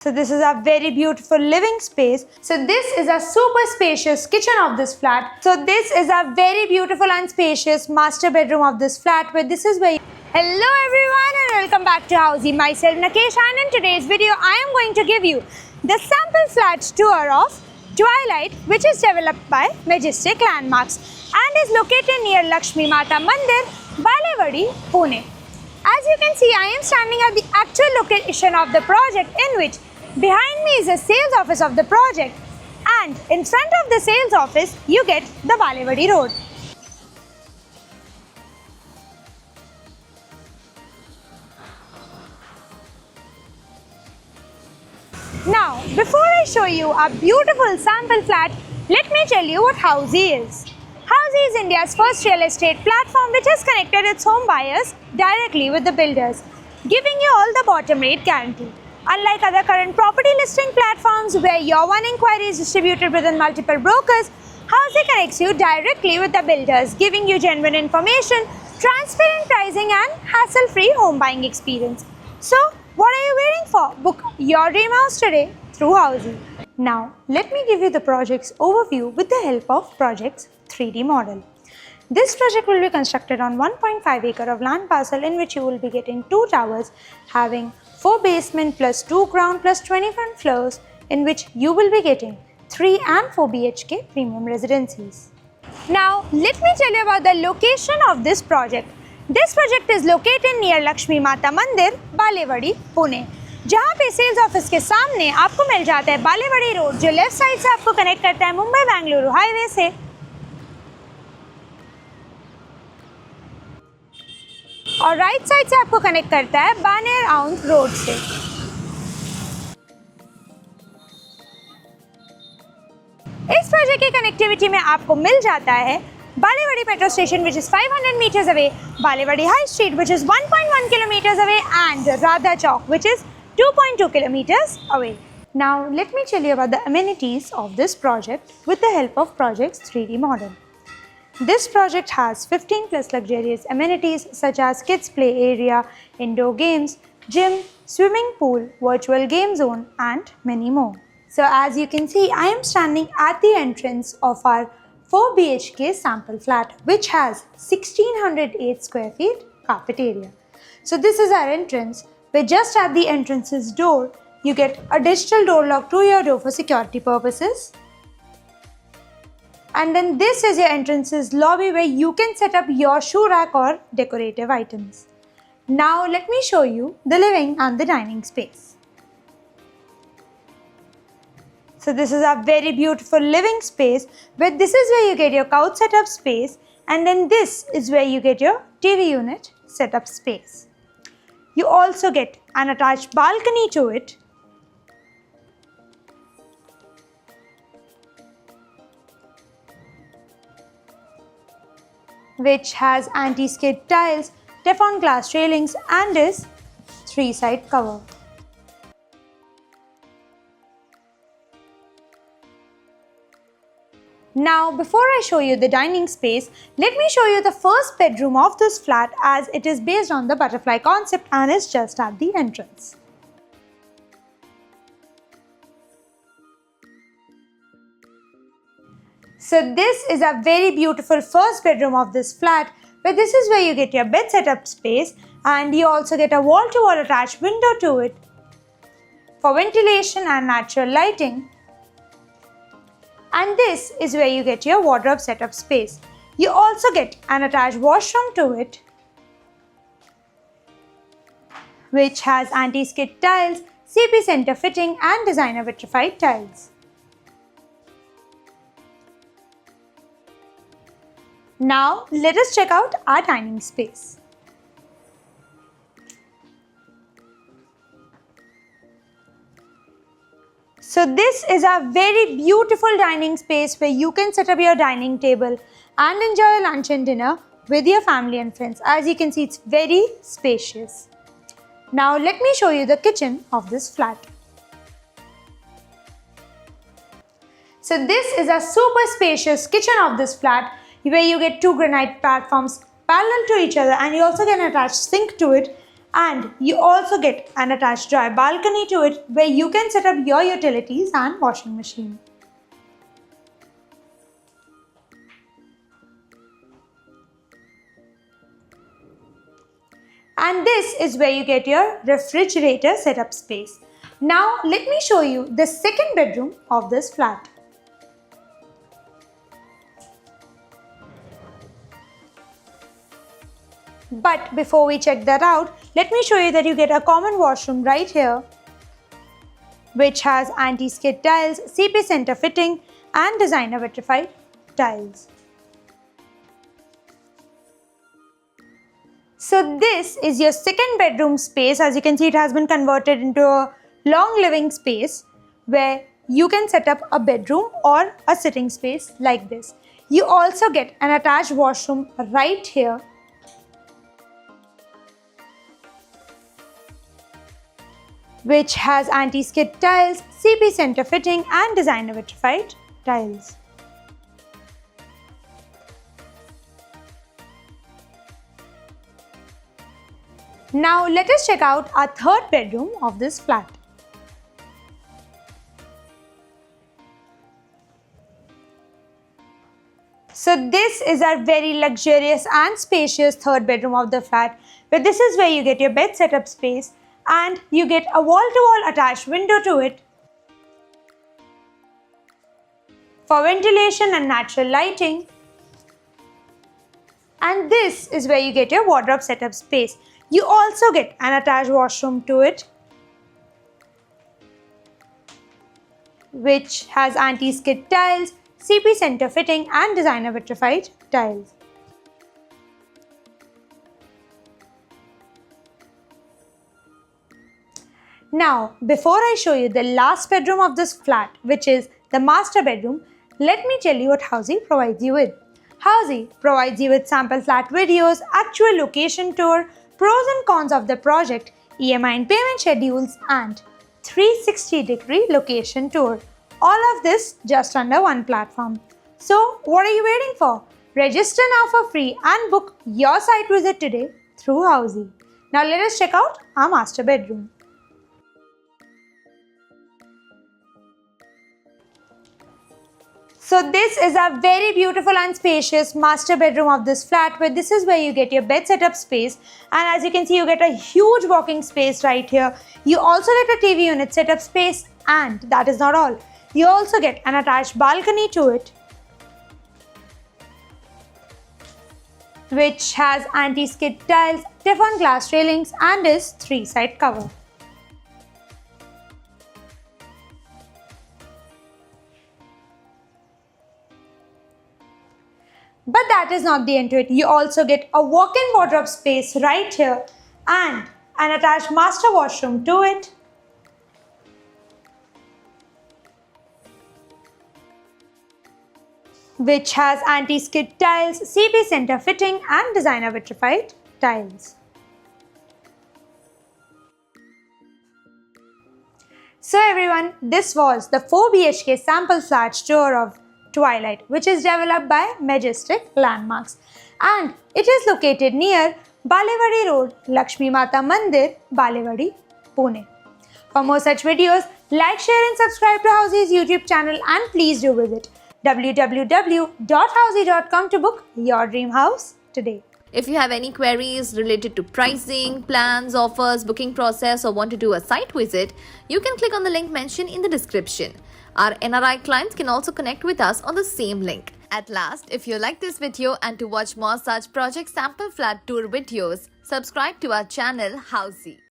So this is a very beautiful living space. So this is a super spacious kitchen of this flat. So this is a very beautiful and spacious master bedroom of this flat where this is where Hello everyone and welcome back to Housey. Myself Nakesh, and in today's video I am going to give you the sample flat tour of Twilight, which is developed by Majestic Landmarks and is located near Lakshmi Mata Mandir, Balewadi, Pune. As you can see, I am standing at the actual location of the project, in which behind me is the sales office of the project, and in front of the sales office you get the Balewadi road. Now, before I show you a beautiful sample flat, let me tell you what Housey is. Housey is India's first real estate platform which has connected its home buyers directly with the builders, giving you all the bottom rate guarantee. Unlike other current property listing platforms where your one inquiry is distributed within multiple brokers, Housey connects you directly with the builders, giving you genuine information, transparent pricing and hassle-free home buying experience. So, what are you waiting for? Book your dream house today through Housey. Now, let me give you the project's overview with the help of project's 3D model. This project will be constructed on 1.5 acre of land parcel, in which you will be getting 2 towers having 4 basement plus 2 ground plus 21 floors, in which you will be getting 3 and 4 BHK premium residencies. Now, let me tell you about the location of this project. This project is located near Lakshmi Mata Mandir, Balewadi, Pune. जहाँ पे sales office के सामने आपको मिल जाता है Balewadi road, जो left side से आपको कनेक्ट करता है मुंबई बेंगलुरु हाईवे से, और राइट साइड से आपको कनेक्ट करता है बानेर आउंट रोड से। इस प्रोजेक्ट की कनेक्टिविटी में आपको मिल जाता है Balewadi petrol station, which is 500 meters away, Balewadi High Street, which is 1.1 kilometers away, and Radha Chowk, which is 2.2 kilometers away. Now, let me tell you about the amenities of this project with the help of project's 3D model. This project has 15 plus luxurious amenities such as kids play area, indoor games, gym, swimming pool, virtual game zone, and many more. So as you can see, I am standing at the entrance of our 4 BHK sample flat, which has 1608 square feet carpet area. So this is our entrance, where just at the entrance's door, you get a digital door lock to your door for security purposes. And then this is your entrance's lobby, where you can set up your shoe rack or decorative items. Now let me show you the living and the dining space. So this is a very beautiful living space, where this is where you get your couch setup space, and then this is where you get your TV unit setup space. You also get an attached balcony to it, which has anti-skid tiles, Teflon glass railings, and is 3-side cover. Now, before I show you the dining space, let me show you the first bedroom of this flat, as it is based on the butterfly concept and is just at the entrance. So this is a very beautiful first bedroom of this flat, where this is where you get your bed setup space, and you also get a wall-to-wall attached window to it for ventilation and natural lighting. And this is where you get your wardrobe setup space. You also get an attached washroom to it, which has anti-skid tiles, CP center fitting, and designer vitrified tiles. Now let us check out our dining space. So this is a very beautiful dining space, where you can set up your dining table and enjoy lunch and dinner with your family and friends. As you can see, it's very spacious. Now let me show you the kitchen of this flat. So this is a super spacious kitchen of this flat, where you get 2 granite platforms parallel to each other, and you also get an attached sink to it, And you also get an attached dry balcony to it where you can set up your utilities and washing machine. And this is where you get your refrigerator setup space. Now let me show you the second bedroom of this flat. But before we check that out, let me show you that you get a common washroom right here, which has anti-skid tiles, CP center fitting and designer vitrified tiles. So this is your second bedroom space. As you can see, it has been converted into a long living space where you can set up a bedroom or a sitting space like this. You also get an attached washroom right here, which has anti-skid tiles, CP center fitting and designer vitrified tiles. Now let us check out our third bedroom of this flat. So this is our very luxurious and spacious third bedroom of the flat, where this is where you get your bed setup space and you get a wall-to-wall attached window to it for ventilation and natural lighting. And this is where you get your wardrobe setup space. You also get an attached washroom to it, which has anti-skid tiles, CP center fitting and designer vitrified tiles. Now, before I show you the last bedroom of this flat, which is the master bedroom, let me tell you what Housey provides you with. Housey provides you with sample flat videos, actual location tour, pros and cons of the project, EMI and payment schedules, and 360-degree location tour. All of this just under one platform. So, what are you waiting for? Register now for free and book your site visit today through Housey. Now let us check out our master bedroom. So this is a very beautiful and spacious master bedroom of this flat, where this is where you get your bed setup space, and as you can see, you get a huge walking space right here. You also get a TV unit setup space, and that is not all. You also get an attached balcony to it, which has anti-skid tiles, Teflon glass railings and is 3-side cover. But that is not the end to it. You also get a walk-in wardrobe space right here and an attached master washroom to it, which has anti-skid tiles, CP center fitting and designer vitrified tiles. So everyone, this was the 4 BHK sample flat tour of Twilight, which is developed by Majestic Landmarks, and it is located near Balewadi Road, Lakshmi Mata Mandir, Balewadi, Pune. For more such videos, like, share and subscribe to Housey's YouTube channel, and please do visit www.housey.com to book your dream house today. If you have any queries related to pricing, plans, offers, booking process, or want to do a site visit, you can click on the link mentioned in the description. Our NRI clients can also connect with us on the same link. At last, if you like this video and to watch more such project sample flat tour videos, subscribe to our channel Housey.